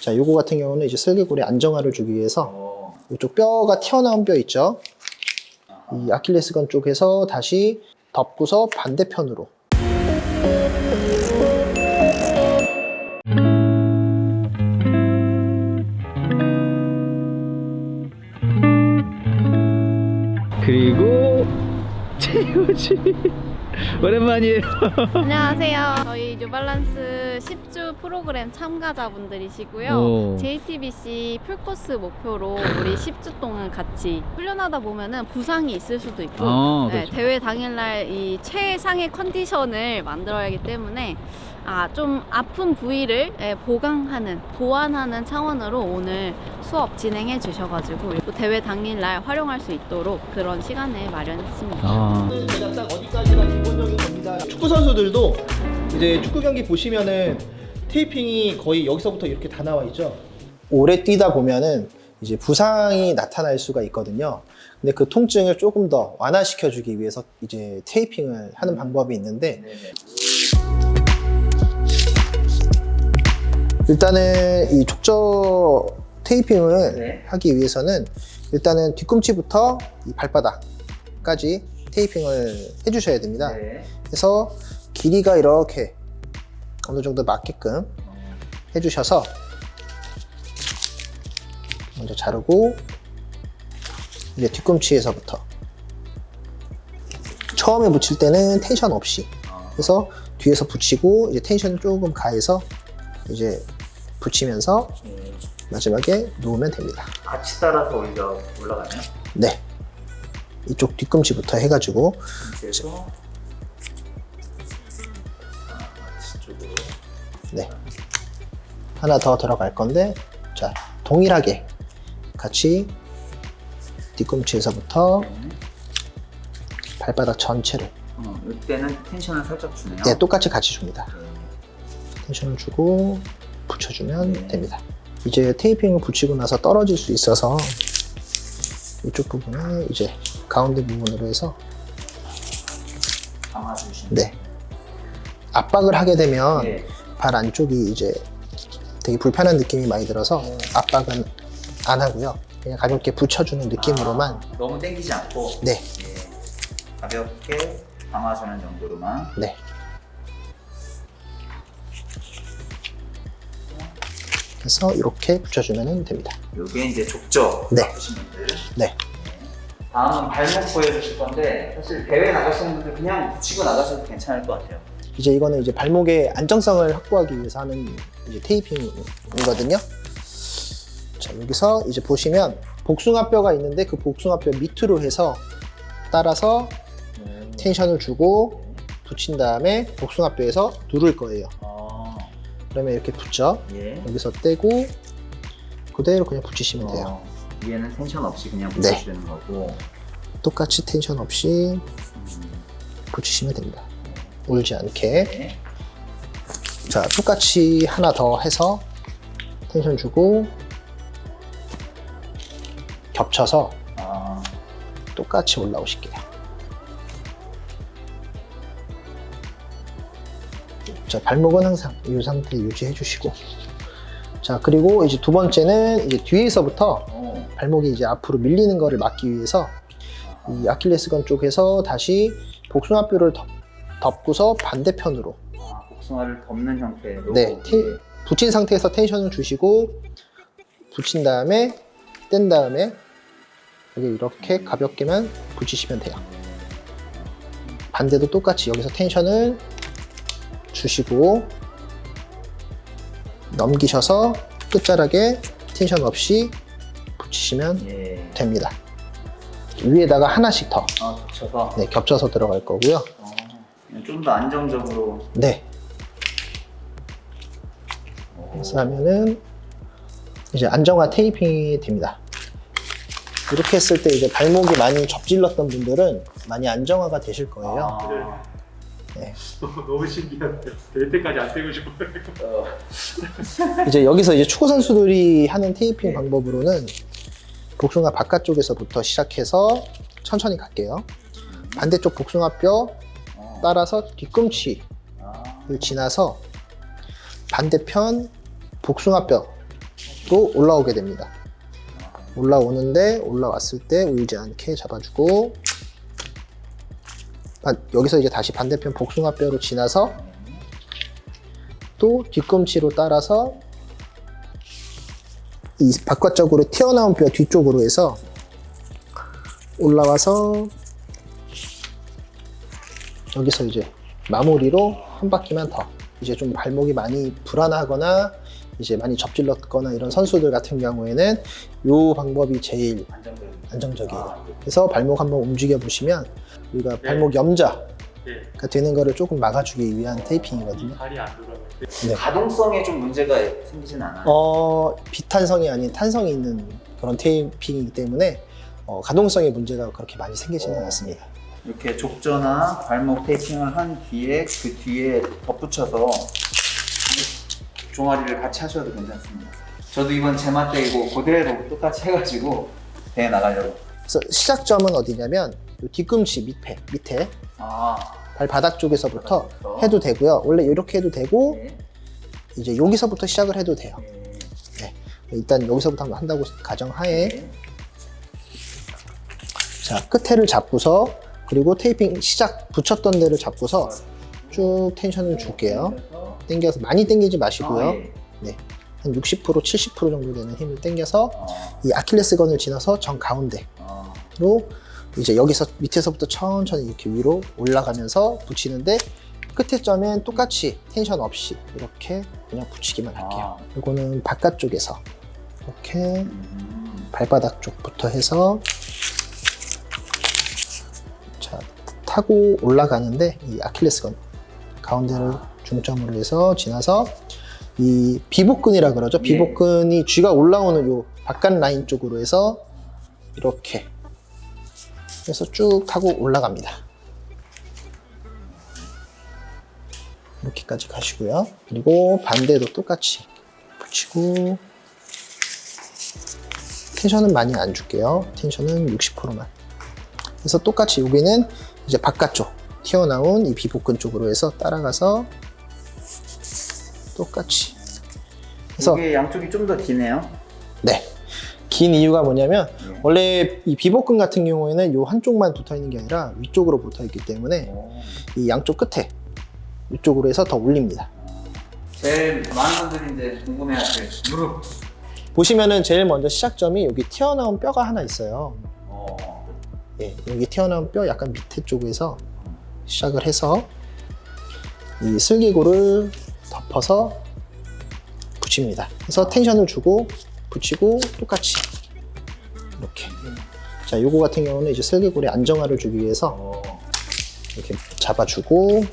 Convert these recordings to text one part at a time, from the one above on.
자, 요거 같은 경우는 이제 슬개골의 안정화를 주기 위해서 이쪽 뼈가 튀어나온 뼈 있죠? 이 아킬레스건 쪽에서 다시 덮고서 반대편으로. 그리고 최우지 오랜만이에요. 안녕하세요. 저희 뉴발란스 10주 프로그램 참가자분들이시고요. 오. JTBC 풀코스 목표로 우리 10주 동안 같이 훈련하다 보면은 부상이 있을 수도 있고 그렇죠. 대회 당일날 이 최상의 컨디션을 만들어야 하기 때문에 좀 아픈 부위를 보완하는 차원으로 오늘 수업 진행해 주셔가지고 또 대회 당일날 활용할 수 있도록 그런 시간을 마련했습니다. 그냥 딱 어디까지가 기본적인 겁니다. 축구 선수들도 이제 축구 경기 보시면은 테이핑이 거의 여기서부터 이렇게 다 나와 있죠. 오래 뛰다 보면은 이제 부상이 나타날 수가 있거든요. 근데 그 통증을 조금 더 완화시켜 주기 위해서 이제 테이핑을 하는 방법이 있는데 일단은 이 촉저 테이핑을 하기 위해서는 일단은 뒤꿈치부터 이 발바닥까지 테이핑을 해주셔야 됩니다. 그래서 길이가 이렇게 어느 정도 맞게끔 해주셔서 먼저 자르고 이제 뒤꿈치에서부터 처음에 붙일 때는 텐션 없이 그래서 뒤에서 붙이고 이제 텐션을 조금 가해서 이제 붙이면서 마지막에 놓으면 됩니다. 같이 따라서 올라가네요. 네, 이쪽 뒤꿈치부터 해가지고 그래서 쪽으로. 네, 하나 더 들어갈 건데 자 동일하게 같이 뒤꿈치에서부터 발바닥 전체를 이때는 텐션을 살짝 주네요. 네, 똑같이 같이 줍니다. 텐션을 주고 붙여주면 됩니다. 이제 테이핑을 붙이고 나서 떨어질 수 있어서 이쪽 부분을 이제 가운데 부분으로 해서 감아주시면 네, 압박을 하게 되면 발 안쪽이 이제 되게 불편한 느낌이 많이 들어서 압박은 안 하고요. 그냥 가볍게 붙여주는 느낌으로만 너무 당기지 않고 네, 가볍게 감아주는 정도로만. 네. 그래서 이렇게 붙여주면 됩니다. 이게 이제 족저 네. 아프신 분들. 네. 다음은 발목 보여주실 건데 사실 대회 나가시는 분들 그냥 붙이고 나가셔도 괜찮을 것 같아요. 이제 이거는 이제 발목의 안정성을 확보하기 위해서 하는 이제 테이핑이거든요. 자, 여기서 이제 보시면 복숭아뼈가 있는데 그 복숭아뼈 밑으로 해서 따라서 텐션을 주고 붙인 다음에 복숭아뼈에서 누를 거예요. 그러면 이렇게 붙죠. 여기서 떼고 그대로 그냥 붙이시면 돼요. 위에는 텐션 없이 그냥 붙여주는 거고 똑같이 텐션 없이 붙이시면 됩니다. 울지 않게. 자, 똑같이 하나 더 해서 텐션 주고 겹쳐서 똑같이 올라오실게요. 자, 발목은 항상 이 상태 유지해 주시고 자, 그리고 이제 두 번째는 이제 뒤에서부터 발목이 이제 앞으로 밀리는 거를 막기 위해서 이 아킬레스건 쪽에서 다시 복숭아뼈를 덮고서 반대편으로 복숭아를 덮는 형태로 네, 붙인 상태에서 텐션을 주시고 붙인 다음에 뗀 다음에 여기 이렇게 가볍게만 붙이시면 돼요. 반대도 똑같이 여기서 텐션을 주시고 넘기셔서 끝자락에 텐션 없이 붙이시면 됩니다. 위에다가 하나씩 더 겹쳐서 네, 겹쳐서 들어갈 거고요. 좀 더 안정적으로 네. 그래서 하면은 이제 안정화 테이핑이 됩니다. 이렇게 했을 때 이제 발목이 많이 접질렀던 분들은 많이 안정화가 되실 거예요. 네. 너무 신기한데 될 때까지 안 떼고 싶어요. 이제 여기서 이제 축구 선수들이 하는 테이핑 방법으로는 복숭아 바깥쪽에서부터 시작해서 천천히 갈게요. 반대쪽 복숭아뼈 따라서 뒤꿈치를 지나서 반대편 복숭아뼈 올라오게 됩니다. 올라오는데 올라왔을 때 울지 않게 잡아주고 여기서 이제 다시 반대편 복숭아뼈로 지나서 또 뒤꿈치로 따라서 이 바깥쪽으로 튀어나온 뼈 뒤쪽으로 해서 올라와서 여기서 이제 마무리로 한 바퀴만 더. 이제 좀 발목이 많이 불안하거나 이제 많이 접질렀거나 이런 선수들 같은 경우에는 이 방법이 제일 안정적이에요. 그래서 발목 한번 움직여 보시면 우리가 발목 염자가 예. 되는 거를 조금 막아주기 위한 테이핑이거든요. 발이 안 돌아가요. 네. 가동성에 좀 문제가 생기진 않아요? 비탄성이 아닌 탄성이 있는 그런 테이핑이기 때문에 가동성에 문제가 그렇게 많이 생기지는 않습니다. 이렇게 족저나 발목 테이핑을 한 뒤에 그 뒤에 덧붙여서 종아리를 같이 하셔도 괜찮습니다. 저도 이번 제마 때 이거 그대로 똑같이 해가지고 대회 나가려고. 그래서 시작점은 어디냐면 이 뒤꿈치 밑에 발바닥 쪽에서부터 발바닥부터. 해도 되고요. 원래 이렇게 해도 되고 네. 이제 여기서부터 시작을 해도 돼요. 네. 일단 여기서부터 한번 한다고 가정하에 네. 자, 끝에를 잡고서 그리고 테이핑 시작 붙였던 데를 잡고서 쭉 텐션을 줄게요. 당겨서 많이 당기지 마시고요. 네. 한 60%, 70% 정도 되는 힘을 당겨서 이 아킬레스건을 지나서 정 가운데로 이제 여기서 밑에서부터 천천히 이렇게 위로 올라가면서 붙이는데 끝에 점엔 똑같이 텐션 없이 이렇게 그냥 붙이기만 할게요. 이거는 바깥쪽에서 이렇게 발바닥 쪽부터 해서 자, 타고 올라가는데 이 아킬레스건 가운데를 중점으로 해서 지나서 이 비복근이라 그러죠. 비복근이 쥐가 올라오는 요 바깥 라인 쪽으로 해서 이렇게 해서 쭉 타고 올라갑니다. 이렇게까지 가시고요. 그리고 반대도 똑같이 붙이고 텐션은 많이 안 줄게요. 텐션은 60%만. 그래서 똑같이 여기는 이제 바깥쪽 튀어나온 이 비복근 쪽으로 해서 따라가서 똑같이. 그래서 이게 양쪽이 좀 더 기네요. 네. 긴 이유가 뭐냐면 원래 이 비복근 같은 경우에는 요 한쪽만 붙어 있는 게 아니라 위쪽으로 붙어 있기 때문에 이 양쪽 끝에 이쪽으로 해서 더 올립니다. 제일 많은 분들이 이제 궁금해하실 무릎. 보시면은 제일 먼저 시작점이 여기 튀어나온 뼈가 하나 있어요. 예, 여기 튀어나온 뼈 약간 밑에 쪽에서 시작을 해서 이 슬기고를 덮어서 붙입니다. 그래서 텐션을 주고 붙이고 똑같이 이렇게. 자, 요거 같은 경우는 이제 슬기골의 안정화를 주기 위해서 이렇게 잡아주고,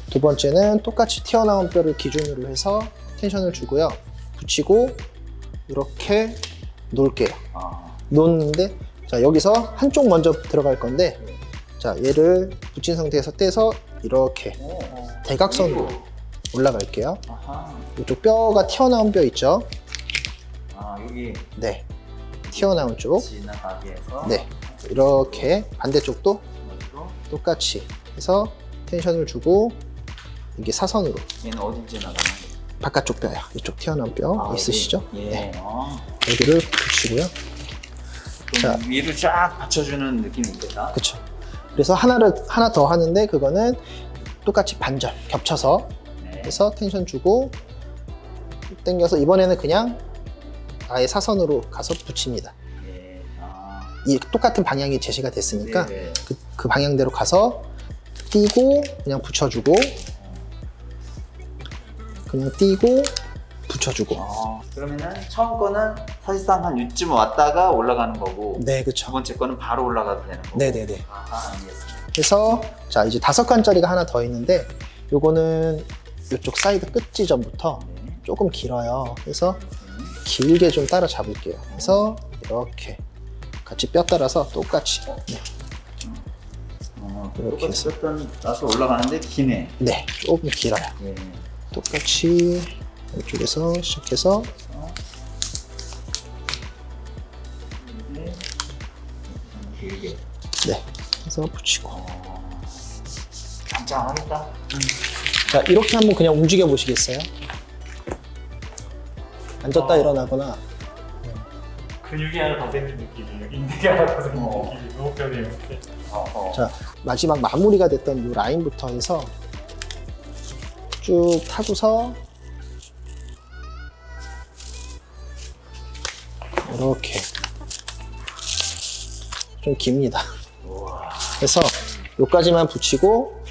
두 번째는 똑같이 튀어나온 뼈를 기준으로 해서 텐션을 주고요. 붙이고 이렇게 놓을게요. 놓는데 자, 여기서 한쪽 먼저 들어갈 건데 자, 얘를 붙인 상태에서 떼서 이렇게 대각선으로 올라갈게요. 이쪽 뼈가 튀어나온 뼈 있죠? 여기 네, 튀어나온 쪽. 지나가게 해서 네, 이렇게 반대쪽도 똑같이 해서 텐션을 주고 이게 사선으로 얘는 어디 지나가는 거예요? 바깥쪽 뼈요. 이쪽 튀어나온 뼈 있으시죠? 예. 네, 여기를 붙이고요. 자, 위로 쫙 받쳐주는 느낌이 있겠다. 그렇죠. 그래서 하나 더 하는데 그거는 똑같이 반절 겹쳐서 해서 텐션 주고 당겨서 이번에는 그냥 아예 사선으로 가서 붙입니다. 이 똑같은 방향이 제시가 됐으니까 그 방향대로 가서 띄고 그냥 붙여주고 그냥 띄고 붙여주고. 그러면은 처음 거는 사실상 한 이쯤 왔다가 올라가는 거고, 네, 두 그렇죠. 번째 거는 바로 올라가도 되는 거고. 네네네. 알겠습니다. 그래서 자, 이제 5칸짜리가 하나 더 있는데 요거는 이쪽 사이드 끝 지점부터 조금 길어요. 그래서 길게 좀 따라 잡을게요. 그래서 이렇게 같이 뼈 따라서 똑같이 이렇게 해서 나서 올라가는데 기네. 네, 조금 길어요. 예. 똑같이 이쪽에서 시작해서 길게. 네, 해서 붙이고. 짱짱하겠다. 자, 이렇게 한번 그냥 움직여 보시겠어요? 앉았다 일어나거나. 근육이 하나 더 생긴 느낌이에요. 인대가 하나 더 생긴 느낌이 너무 편해요. 자, 마지막 마무리가 됐던 이 라인부터 해서 쭉 타고서 이렇게 좀 깁니다. 그래서 여기까지만 붙이고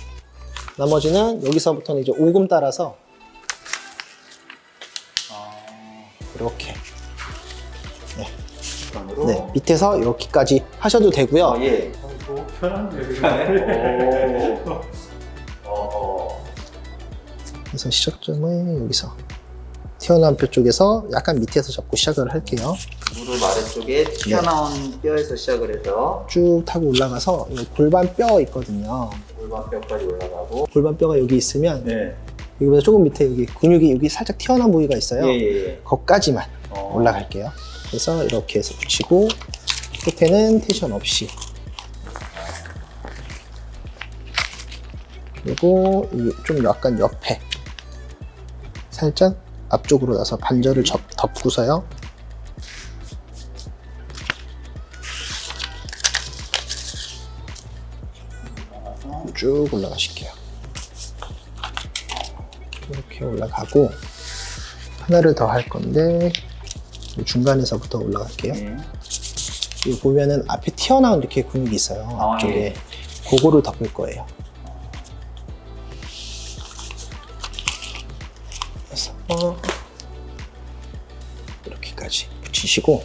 나머지는 여기서부터는 이제 오금 따라서 이렇게 네, 밑에서 이렇게까지 하셔도 되고요. 예. 너무 편한데. 그래서 시작점을 여기서 튀어나온 뼈 쪽에서 약간 밑에서 잡고 시작을 할게요. 무릎 아래쪽에 튀어나온 뼈에서 시작을 해서 쭉 타고 올라가서 이 골반 뼈 있거든요. 골반뼈까지 올라가고. 골반뼈가 여기 있으면 네. 여기보다 조금 밑에 여기 근육이 여기 살짝 튀어나온 부위가 있어요. 예. 거기까지만 올라갈게요. 그래서 이렇게 해서 붙이고 끝에는 텐션 없이, 그리고 이 좀 약간 옆에 살짝 앞쪽으로 나서 관절을 덮고서요. 쭉 올라가실게요. 이렇게 올라가고 하나를 더 할 건데 이 중간에서부터 올라갈게요. 여기 보면은 앞에 튀어나온 이렇게 근육이 있어요. 앞쪽에. 예. 그거를 덮을 거예요. 그래서 이렇게까지 붙이시고,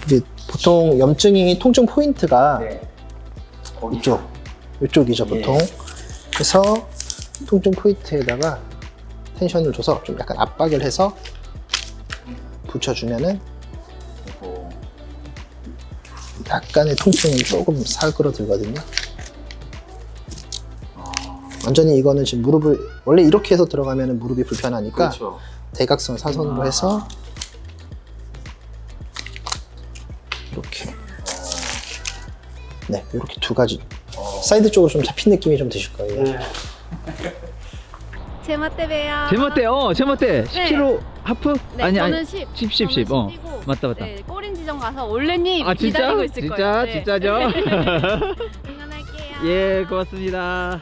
이제 보통 염증이 통증 포인트가 네. 이쪽이죠 보통. 그래서 통증 포인트에다가 텐션을 줘서 좀 약간 압박을 해서 붙여주면은 약간의 통증은 조금 사그러들거든요. 완전히 이거는 지금 무릎을 원래 이렇게 해서 들어가면 무릎이 불편하니까 그렇죠. 대각선 사선으로 해서 이렇게 네, 이렇게 두 가지 사이드 쪽으로 좀 잡힌 느낌이 좀 드실 거예요. 네. 제맛대 봬요. 제멋대 10kg 하프? 네, 아니 저는 10. 저는 10. 저는 어. 10이고, 맞다. 네, 꼬린 지점 가서 올레님 아 진짜? 기다리고 있을 거예요. 네. 진짜죠? 응원할게요. 예, 고맙습니다.